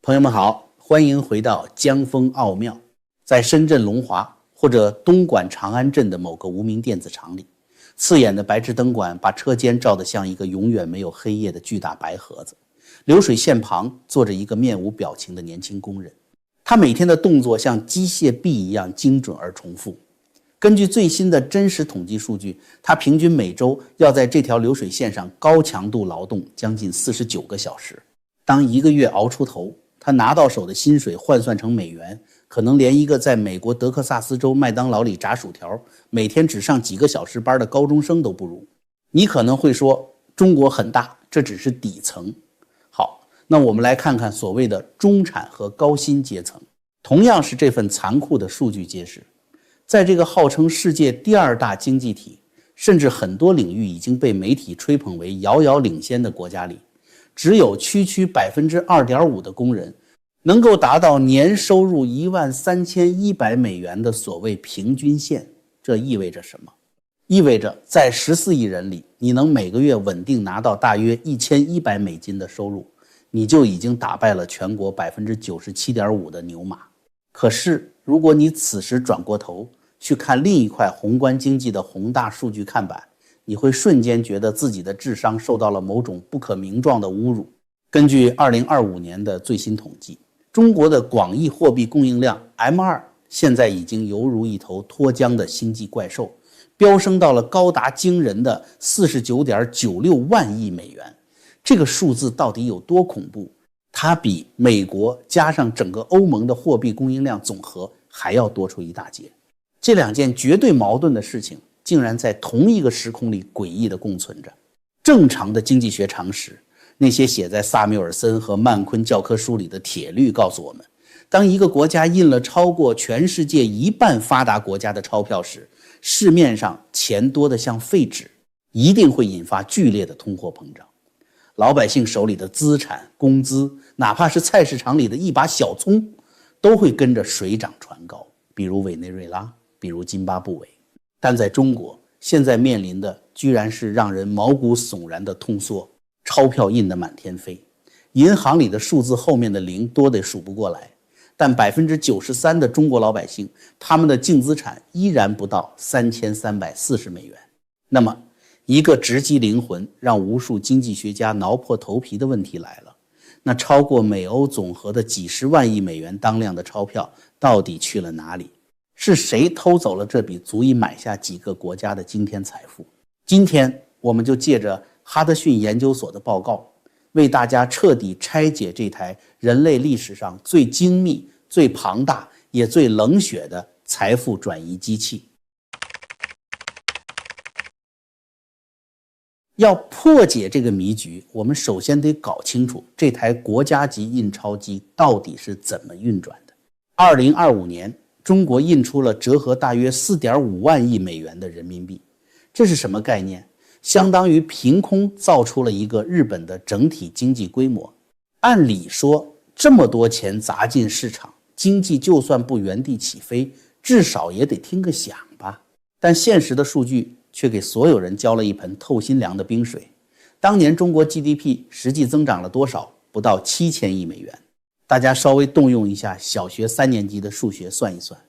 朋友们好，欢迎回到江风奥妙。在深圳龙华或者东莞长安镇的某个无名电子厂里，刺眼的白炽灯管把车间照得像一个永远没有黑夜的巨大白盒子。流水线旁坐着一个面无表情的年轻工人，他每天的动作像机械臂一样精准而重复。根据最新的真实统计数据，他平均每周要在这条流水线上高强度劳动将近49个小时。当一个月熬出头，他拿到手的薪水换算成美元，可能连一个在美国德克萨斯州麦当劳里炸薯条，每天只上几个小时班的高中生都不如。你可能会说，中国很大，这只是底层。好，那我们来看看所谓的中产和高薪阶层。同样是这份残酷的数据揭示，在这个号称世界第2大经济体，甚至很多领域已经被媒体吹捧为遥遥领先的国家里，只有区区 2.5% 的工人能够达到年收入13100美元的所谓平均线。这意味着什么？意味着在14亿人里，你能每个月稳定拿到大约1100美金的收入，你就已经打败了全国 97.5% 的牛马。可是如果你此时转过头去看另一块宏观经济的宏大数据看板，你会瞬间觉得自己的智商受到了某种不可名状的侮辱。根据2025年的最新统计，中国的广义货币供应量 M2 现在已经犹如一头脱缰的星际怪兽，飙升到了高达惊人的 49.96 万亿美元。这个数字到底有多恐怖？它比美国加上整个欧盟的货币供应量总和还要多出一大截。这两件绝对矛盾的事情竟然在同一个时空里诡异地共存着。正常的经济学常识，那些写在萨缪尔森和曼昆教科书里的铁律告诉我们，当一个国家印了超过全世界1半发达国家的钞票时，市面上钱多得像废纸，一定会引发剧烈的通货膨胀。老百姓手里的资产、工资，哪怕是菜市场里的一把小葱，都会跟着水涨船高，比如委内瑞拉，比如津巴布韦。但在中国，现在面临的居然是让人毛骨悚然的通缩，钞票印得满天飞，银行里的数字后面的零多得数不过来。但 93% 的中国老百姓，他们的净资产依然不到3340美元。那么一个直击灵魂，让无数经济学家挠破头皮的问题来了，那超过美欧总和的几十万亿美元当量的钞票到底去了哪里？是谁偷走了这笔足以买下几个国家的惊天财富？今天我们就借着哈德逊研究所的报告，为大家彻底拆解这台人类历史上最精密、最庞大也最冷血的财富转移机器。要破解这个迷局，我们首先得搞清楚这台国家级印钞机到底是怎么运转的。2025年，中国印出了折合大约 4.5 万亿美元的人民币。这是什么概念？相当于凭空造出了一个日本的整体经济规模。按理说，这么多钱砸进市场，经济就算不原地起飞，至少也得听个响吧。但现实的数据却给所有人浇了一盆透心凉的冰水。当年中国 GDP 实际增长了多少？不到7000亿美元。大家稍微动用一下小学3年级的数学算一算，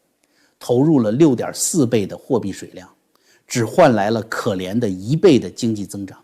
投入了 6.4 倍的货币水量，只换来了可怜的1倍的经济增长。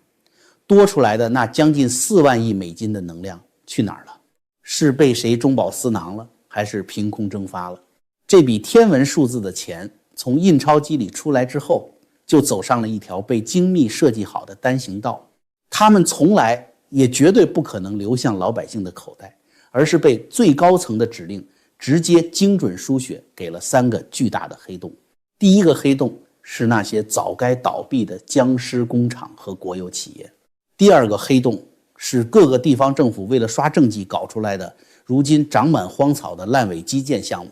多出来的那将近4万亿美金的能量去哪儿了？是被谁中饱私囊了，还是凭空蒸发了？这笔天文数字的钱从印钞机里出来之后，就走上了一条被精密设计好的单行道。他们从来也绝对不可能流向老百姓的口袋，而是被最高层的指令直接精准输血给了3个巨大的黑洞。第一个黑洞是那些早该倒闭的僵尸工厂和国有企业。第二个黑洞是各个地方政府为了刷政绩搞出来的，如今长满荒草的烂尾基建项目。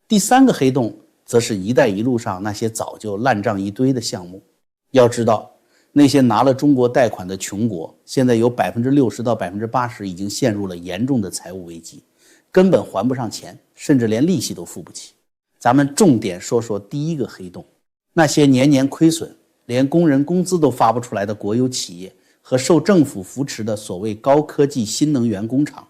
第三个黑洞则是一带一路上那些早就烂账一堆的项目。要知道，那些拿了中国贷款的穷国，现在有 60%到 80% 已经陷入了严重的财务危机，根本还不上钱，甚至连利息都付不起。咱们重点说说第一个黑洞，那些年年亏损，连工人工资都发不出来的国有企业和受政府扶持的所谓高科技新能源工厂，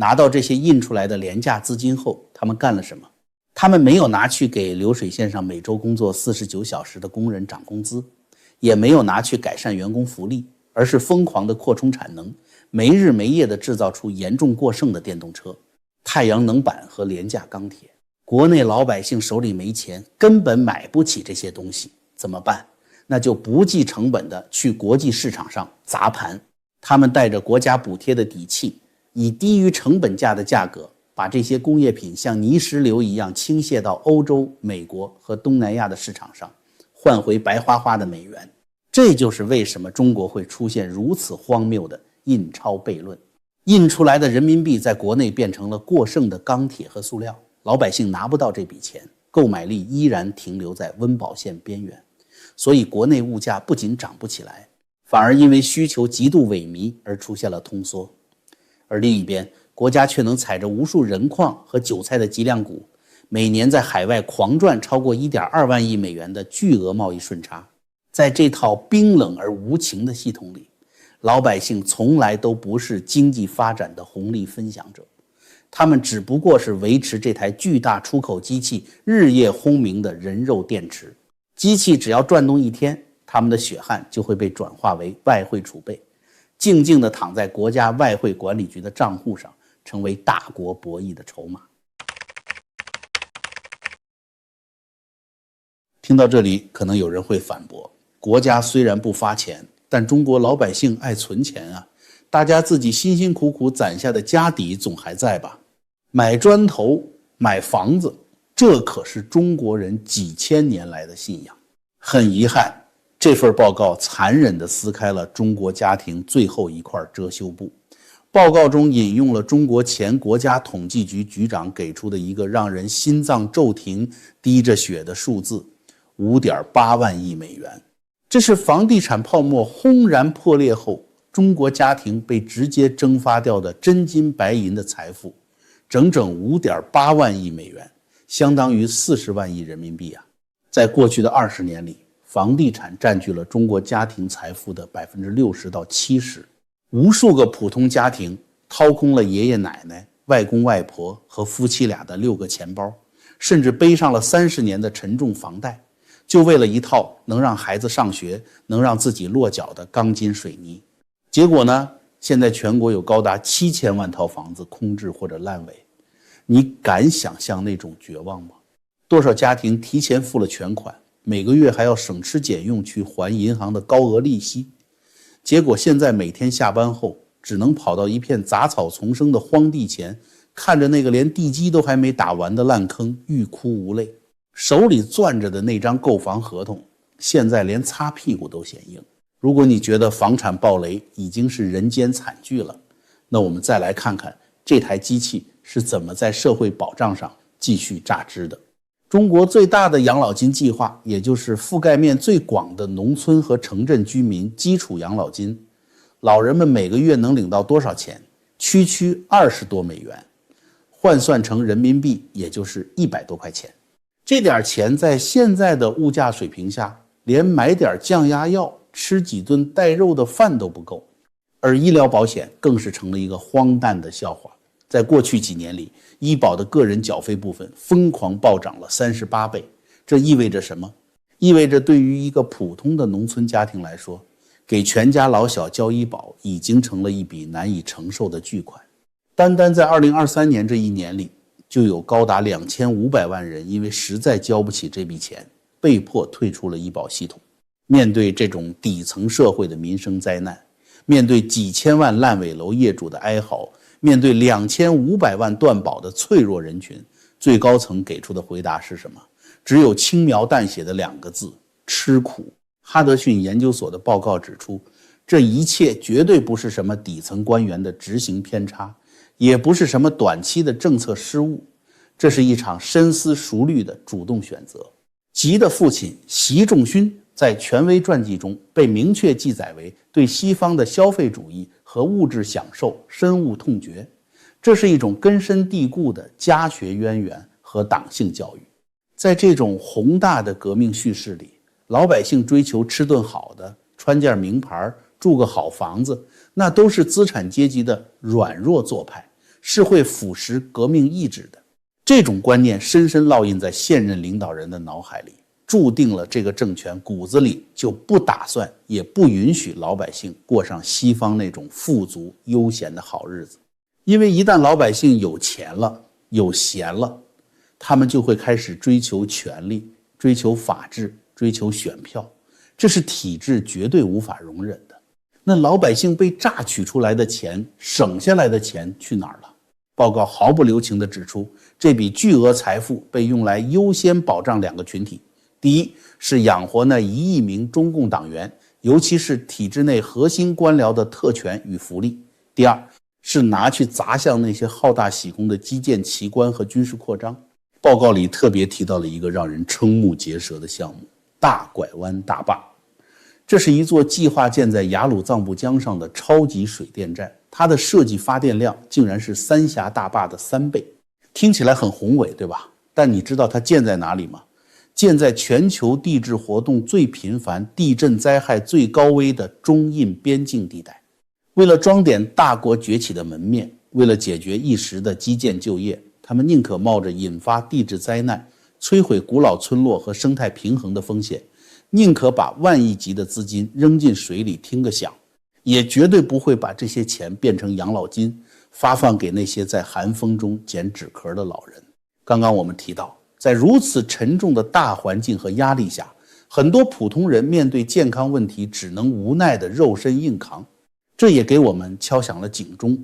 拿到这些印出来的廉价资金后，他们干了什么？他们没有拿去给流水线上每周工作49小时的工人涨工资，也没有拿去改善员工福利，而是疯狂地扩充产能，没日没夜地制造出严重过剩的电动车、太阳能板和廉价钢铁。国内老百姓手里没钱，根本买不起这些东西，怎么办？那就不计成本地去国际市场上砸盘。他们带着国家补贴的底气，以低于成本价的价格，把这些工业品像泥石流一样倾泻到欧洲、美国和东南亚的市场上，换回白花花的美元。这就是为什么中国会出现如此荒谬的印钞悖论。印出来的人民币在国内变成了过剩的钢铁和塑料，老百姓拿不到这笔钱，购买力依然停留在温饱线边缘。所以国内物价不仅涨不起来，反而因为需求极度萎靡而出现了通缩。而另一边，国家却能踩着无数人矿和韭菜的脊梁骨，每年在海外狂赚超过 1.2 万亿美元的巨额贸易顺差。在这套冰冷而无情的系统里，老百姓从来都不是经济发展的红利分享者，他们只不过是维持这台巨大出口机器日夜轰鸣的人肉电池。机器只要转动一天，他们的血汗就会被转化为外汇储备，静静地躺在国家外汇管理局的账户上，成为大国博弈的筹码。听到这里，可能有人会反驳，国家虽然不发钱，但中国老百姓爱存钱啊，大家自己辛辛苦苦攒下的家底总还在吧？买砖头、买房子，这可是中国人几千年来的信仰。很遗憾，这份报告残忍地撕开了中国家庭最后一块遮羞布。报告中引用了中国前国家统计局局长给出的一个让人心脏骤停、滴着血的数字：5.8万亿美元。这是房地产泡沫轰然破裂后，中国家庭被直接蒸发掉的真金白银的财富，整整5.8万亿美元，相当于40万亿人民币啊！在过去的20年里，房地产占据了中国家庭财富的60%到70%，无数个普通家庭掏空了爷爷奶奶、外公外婆和夫妻俩的6个钱包，甚至背上了30年的沉重房贷，就为了一套能让孩子上学、能让自己落脚的钢筋水泥。结果呢，现在全国有高达7000万套房子空置或者烂尾。你敢想象那种绝望吗？多少家庭提前付了全款，每个月还要省吃俭用去还银行的高额利息，结果现在每天下班后只能跑到一片杂草丛生的荒地前，看着那个连地基都还没打完的烂坑，欲哭无泪。手里攥着的那张购房合同，现在连擦屁股都嫌硬。如果你觉得房产暴雷已经是人间惨剧了，那我们再来看看这台机器是怎么在社会保障上继续榨汁的。中国最大的养老金计划，也就是覆盖面最广的农村和城镇居民基础养老金，老人们每个月能领到多少钱？区区20多美元，换算成人民币也就是100多块钱。这点钱在现在的物价水平下，连买点降压药、吃几顿带肉的饭都不够。而医疗保险更是成了一个荒诞的笑话。在过去几年里，医保的个人缴费部分疯狂暴涨了38倍。这意味着什么？意味着对于一个普通的农村家庭来说，给全家老小交医保已经成了一笔难以承受的巨款。单单在2023年这一年里，就有高达2500万人因为实在交不起这笔钱，被迫退出了医保系统。面对这种底层社会的民生灾难，面对几千万烂尾楼业主的哀嚎，面对2500万断保的脆弱人群，最高层给出的回答是什么？只有轻描淡写的2个字：吃苦。哈德逊研究所的报告指出，这一切绝对不是什么底层官员的执行偏差，也不是什么短期的政策失误，这是一场深思熟虑的主动选择。习的父亲习仲勋在权威传记中被明确记载为对西方的消费主义和物质享受深恶痛绝，这是一种根深蒂固的家学渊源和党性教育。在这种宏大的革命叙事里，老百姓追求吃顿好的、穿件名牌、住个好房子，那都是资产阶级的软弱做派，是会腐蚀革命意志的。这种观念深深烙印在现任领导人的脑海里，注定了这个政权骨子里就不打算也不允许老百姓过上西方那种富足悠闲的好日子。因为一旦老百姓有钱了有闲了，他们就会开始追求权力，追求法治，追求选票，这是体制绝对无法容忍的。那老百姓被榨取出来的钱，省下来的钱去哪儿了？报告毫不留情地指出，这笔巨额财富被用来优先保障两个群体。第一是养活那1亿名中共党员，尤其是体制内核心官僚的特权与福利。第二是拿去砸向那些好大喜功的基建奇观和军事扩张。报告里特别提到了一个让人瞠目结舌的项目——大拐弯大坝。这是一座计划建在雅鲁藏布江上的超级水电站，它的设计发电量竟然是三峡大坝的3倍。听起来很宏伟，对吧？但你知道它建在哪里吗？建在全球地质活动最频繁、地震灾害最高危的中印边境地带。为了装点大国崛起的门面，为了解决一时的基建就业，他们宁可冒着引发地质灾难、摧毁古老村落和生态平衡的风险，宁可把万亿级的资金扔进水里听个响，也绝对不会把这些钱变成养老金，发放给那些在寒风中捡纸壳的老人。刚刚我们提到，在如此沉重的大环境和压力下，很多普通人面对健康问题只能无奈的肉身硬扛。这也给我们敲响了警钟，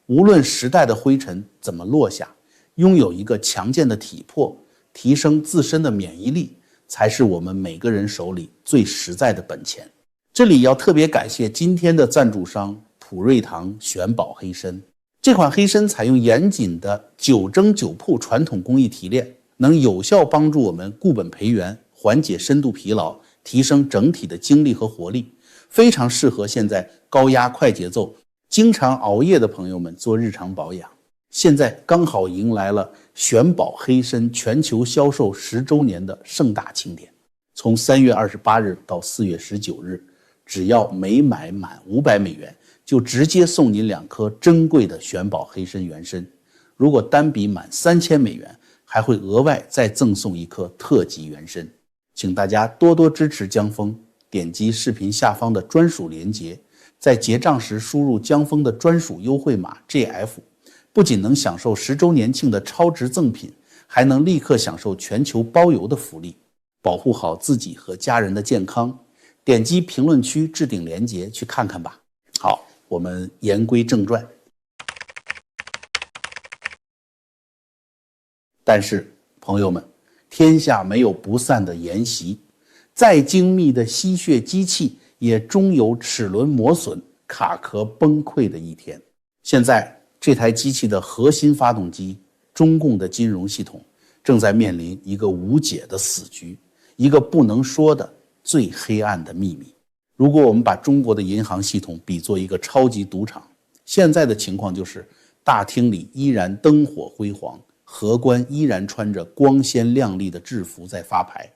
无论时代的灰尘怎么落下，拥有一个强健的体魄，提升自身的免疫力，才是我们每个人手里最实在的本钱。这里要特别感谢今天的赞助商普瑞堂玄宝黑参。这款黑参采用严谨的9蒸9曝传统工艺提炼，能有效帮助我们固本培元，缓解深度疲劳，提升整体的精力和活力，非常适合现在高压快节奏、经常熬夜的朋友们做日常保养。现在刚好迎来了玄宝黑参全球销售10周年的盛大庆典，从3月28日到4月19日，只要每买满500美元，就直接送您2颗珍贵的玄宝黑参原参。如果单笔满3000美元，还会额外再赠送1颗特级原参。请大家多多支持江峰，点击视频下方的专属链接，在结账时输入江峰的专属优惠码 GF， 不仅能享受10周年庆的超值赠品，还能立刻享受全球包邮的福利，保护好自己和家人的健康。点击评论区置顶链接去看看吧。好，我们言归正传。但是朋友们，天下没有不散的筵席，再精密的吸血机器也终有齿轮磨损、卡壳崩溃的一天。现在这台机器的核心发动机，中共的金融系统，正在面临一个无解的死局，一个不能说的最黑暗的秘密。如果我们把中国的银行系统比作一个超级赌场，现在的情况就是大厅里依然灯火辉煌，荷官依然穿着光鲜亮丽的制服在发牌，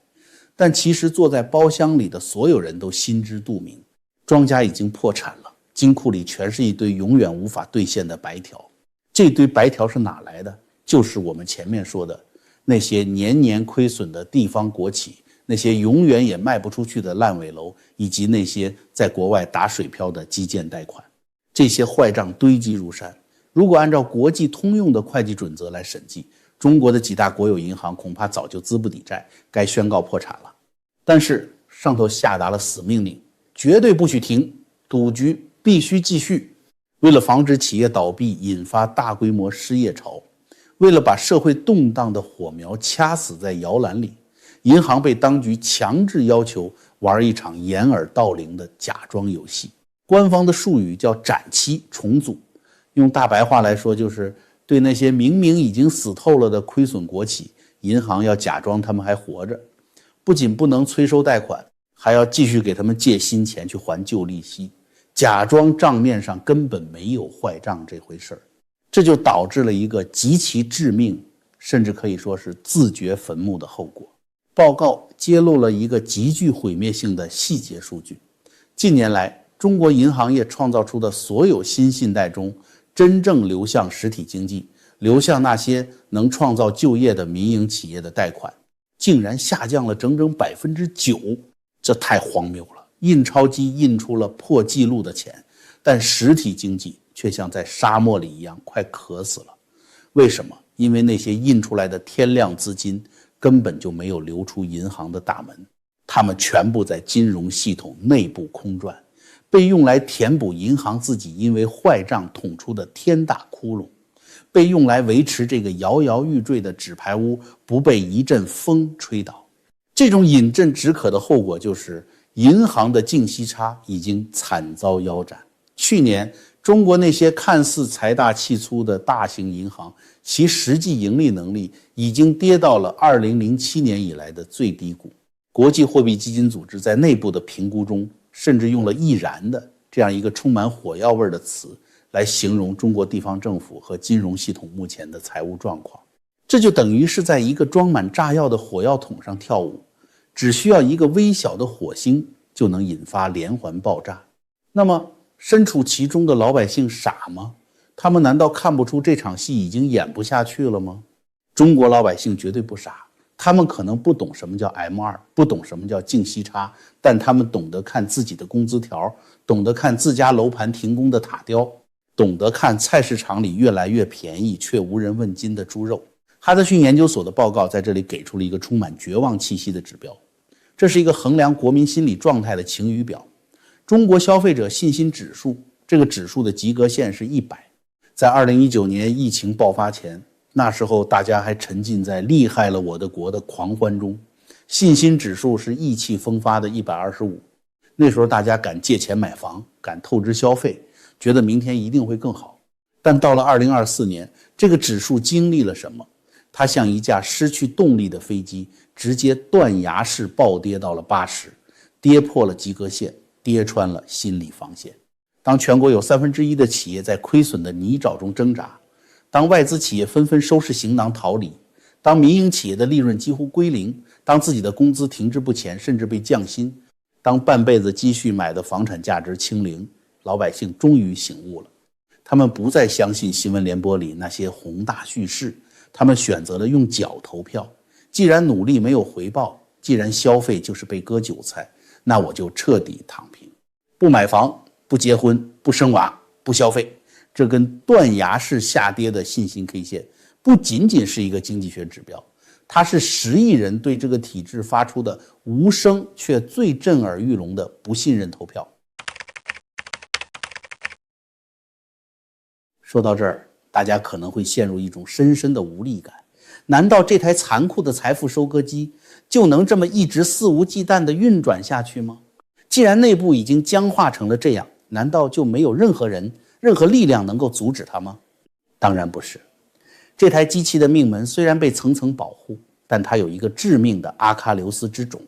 但其实坐在包厢里的所有人都心知肚明，庄家已经破产了，金库里全是一堆永远无法兑现的白条。这堆白条是哪来的？就是我们前面说的那些年年亏损的地方国企，那些永远也卖不出去的烂尾楼，以及那些在国外打水漂的基建贷款。这些坏账堆积如山，如果按照国际通用的会计准则来审计，中国的几大国有银行恐怕早就资不抵债，该宣告破产了。但是上头下达了死命令，绝对不许停，赌局必须继续。为了防止企业倒闭引发大规模失业潮，为了把社会动荡的火苗掐死在摇篮里，银行被当局强制要求玩一场掩耳盗铃的假装游戏。官方的术语叫展期重组，用大白话来说，就是对那些明明已经死透了的亏损国企，银行要假装他们还活着，不仅不能催收贷款，还要继续给他们借新钱去还旧利息，假装账面上根本没有坏账这回事儿。这就导致了一个极其致命，甚至可以说是自掘坟墓的后果。报告揭露了一个极具毁灭性的细节数据。近年来，中国银行业创造出的所有新信贷中，真正流向实体经济，流向那些能创造就业的民营企业的贷款，竟然下降了整整9%，这太荒谬了。印钞机印出了破纪录的钱，但实体经济却像在沙漠里一样快渴死了。为什么？因为那些印出来的天量资金根本就没有流出银行的大门，它们全部在金融系统内部空转，被用来填补银行自己因为坏账捅出的天大窟窿，被用来维持这个摇摇欲坠的纸牌屋不被一阵风吹倒。这种饮鸩止渴的后果就是银行的净息差已经惨遭腰斩。去年中国那些看似财大气粗的大型银行，其实际盈利能力已经跌到了2007年以来的最低谷。国际货币基金组织在内部的评估中甚至用了易燃的这样一个充满火药味的词来形容中国地方政府和金融系统目前的财务状况。这就等于是在一个装满炸药的火药桶上跳舞，只需要一个微小的火星就能引发连环爆炸。那么身处其中的老百姓傻吗？他们难道看不出这场戏已经演不下去了吗？中国老百姓绝对不傻，他们可能不懂什么叫 M2， 不懂什么叫净息差，但他们懂得看自己的工资条，懂得看自家楼盘停工的塔雕，懂得看菜市场里越来越便宜却无人问津的猪肉。哈德逊研究所的报告在这里给出了一个充满绝望气息的指标，这是一个衡量国民心理状态的晴雨表。中国消费者信心指数，这个指数的及格线是100。在2019年疫情爆发前，那时候大家还沉浸在厉害了我的国的狂欢中，信心指数是意气风发的125。那时候大家敢借钱买房，敢透支消费，觉得明天一定会更好。但到了2024年，这个指数经历了什么？它像一架失去动力的飞机，直接断崖式暴跌到了80，跌破了及格线，跌穿了心理防线。当全国有1/3的企业在亏损的泥沼中挣扎，当外资企业纷纷收拾行囊逃离，当民营企业的利润几乎归零，当自己的工资停滞不前甚至被降薪，当半辈子积蓄买的房产价值清零，老百姓终于醒悟了。他们不再相信新闻联播里那些宏大叙事，他们选择了用脚投票。既然努力没有回报，既然消费就是被割韭菜，那我就彻底躺平，不买房，不结婚，不生娃，不消费。这跟断崖式下跌的信心 K 线不仅仅是一个经济学指标，它是10亿人对这个体制发出的无声却最震耳欲聋的不信任投票。说到这儿，大家可能会陷入一种深深的无力感。难道这台残酷的财富收割机就能这么一直肆无忌惮地运转下去吗？既然内部已经僵化成了这样，难道就没有任何人、任何力量能够阻止它吗？当然不是。这台机器的命门虽然被层层保护，但它有一个致命的阿喀琉斯之种。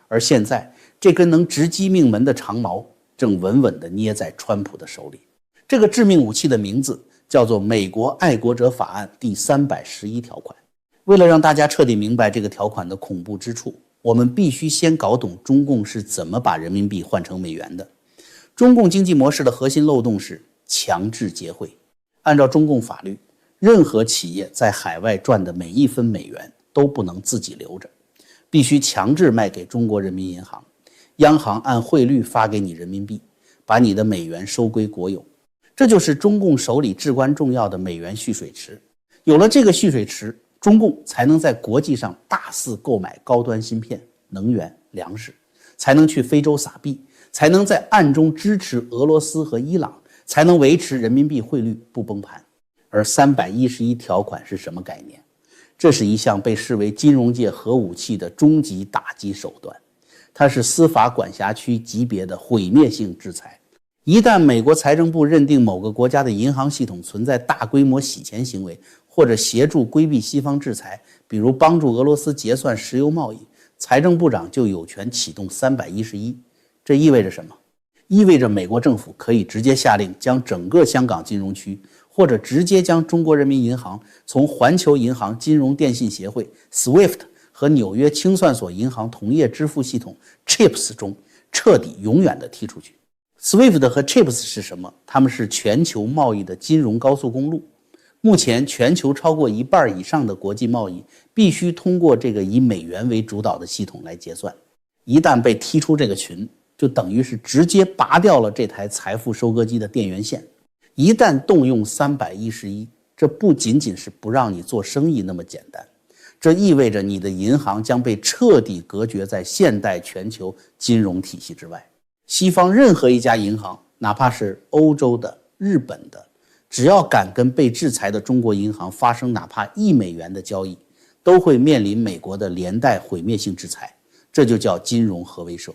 而现在，这根能直击命门的长矛正稳稳地捏在川普的手里。这个致命武器的名字叫做《美国爱国者法案》第311条款。为了让大家彻底明白这个条款的恐怖之处，我们必须先搞懂中共是怎么把人民币换成美元的。中共经济模式的核心漏洞是强制结汇。按照中共法律，任何企业在海外赚的每一分美元都不能自己留着，必须强制卖给中国人民银行，央行按汇率发给你人民币，把你的美元收归国有。这就是中共手里至关重要的美元蓄水池。有了这个蓄水池，中共才能在国际上大肆购买高端芯片、能源、粮食，才能去非洲撒币，才能在暗中支持俄罗斯和伊朗，才能维持人民币汇率不崩盘。而311条款是什么概念？这是一项被视为金融界核武器的终极打击手段，它是司法管辖区级别的毁灭性制裁。一旦美国财政部认定某个国家的银行系统存在大规模洗钱行为，或者协助规避西方制裁，比如帮助俄罗斯结算石油贸易，财政部长就有权启动311。这意味着什么？意味着美国政府可以直接下令将整个香港金融区，或者直接将中国人民银行从环球银行金融电信协会 SWIFT 和纽约清算所银行同业支付系统 CHIPS 中彻底永远地踢出去。SWIFT 和 CHIPS 是什么？它们是全球贸易的金融高速公路。目前全球超过一半以上的国际贸易必须通过这个以美元为主导的系统来结算。一旦被踢出这个群，就等于是直接拔掉了这台财富收割机的电源线。一旦动用311，这不仅仅是不让你做生意那么简单，这意味着你的银行将被彻底隔绝在现代全球金融体系之外。西方任何一家银行，哪怕是欧洲的、日本的，只要敢跟被制裁的中国银行发生哪怕1美元的交易，都会面临美国的连带毁灭性制裁，这就叫金融核威慑。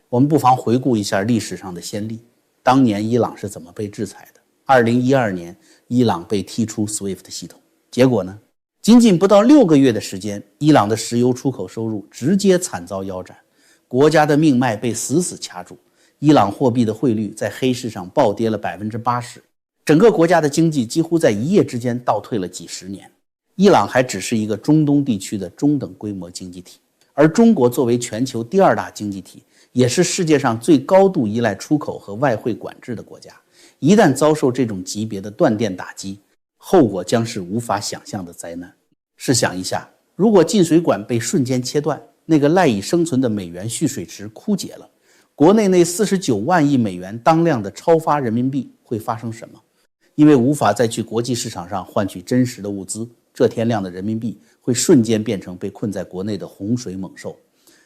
我们不妨回顾一下历史上的先例，当年伊朗是怎么被制裁的？2012年，伊朗被踢出 SWIFT 系统，结果呢？仅仅不到6个月的时间，伊朗的石油出口收入直接惨遭腰斩，国家的命脉被死死掐住，伊朗货币的汇率在黑市上暴跌了 80%， 整个国家的经济几乎在一夜之间倒退了几十年。伊朗还只是一个中东地区的中等规模经济体，而中国作为全球第2大经济体，也是世界上最高度依赖出口和外汇管制的国家，一旦遭受这种级别的断电打击，后果将是无法想象的灾难。试想一下，如果进水管被瞬间切断，那个赖以生存的美元蓄水池枯竭了，国内那49万亿美元当量的超发人民币会发生什么？因为无法再去国际市场上换取真实的物资，这天量的人民币会瞬间变成被困在国内的洪水猛兽，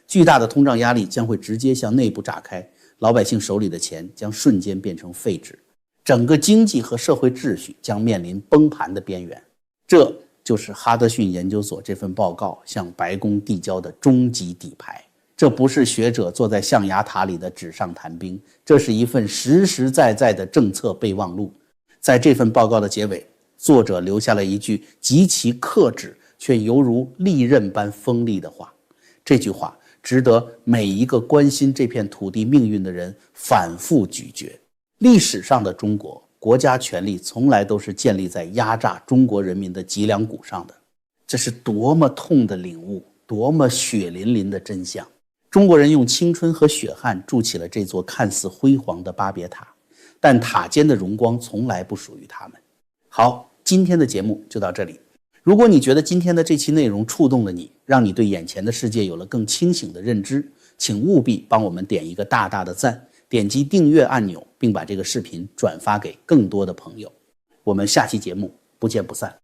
巨大的通胀压力将会直接向内部炸开，老百姓手里的钱将瞬间变成废纸，整个经济和社会秩序将面临崩盘的边缘。这就是哈德逊研究所这份报告向白宫递交的终极底牌。这不是学者坐在象牙塔里的纸上谈兵，这是一份实实在在的政策备忘录。在这份报告的结尾，作者留下了一句极其克制却犹如利刃般锋利的话，这句话值得每一个关心这片土地命运的人反复咀嚼。历史上的中国，国家权力从来都是建立在压榨中国人民的脊梁骨上的，这是多么痛的领悟，多么血淋淋的真相。中国人用青春和血汗筑起了这座看似辉煌的巴别塔，但塔尖的荣光从来不属于他们。好，今天的节目就到这里。如果你觉得今天的这期内容触动了你，让你对眼前的世界有了更清醒的认知，请务必帮我们点一个大大的赞，点击订阅按钮，并把这个视频转发给更多的朋友。我们下期节目不见不散。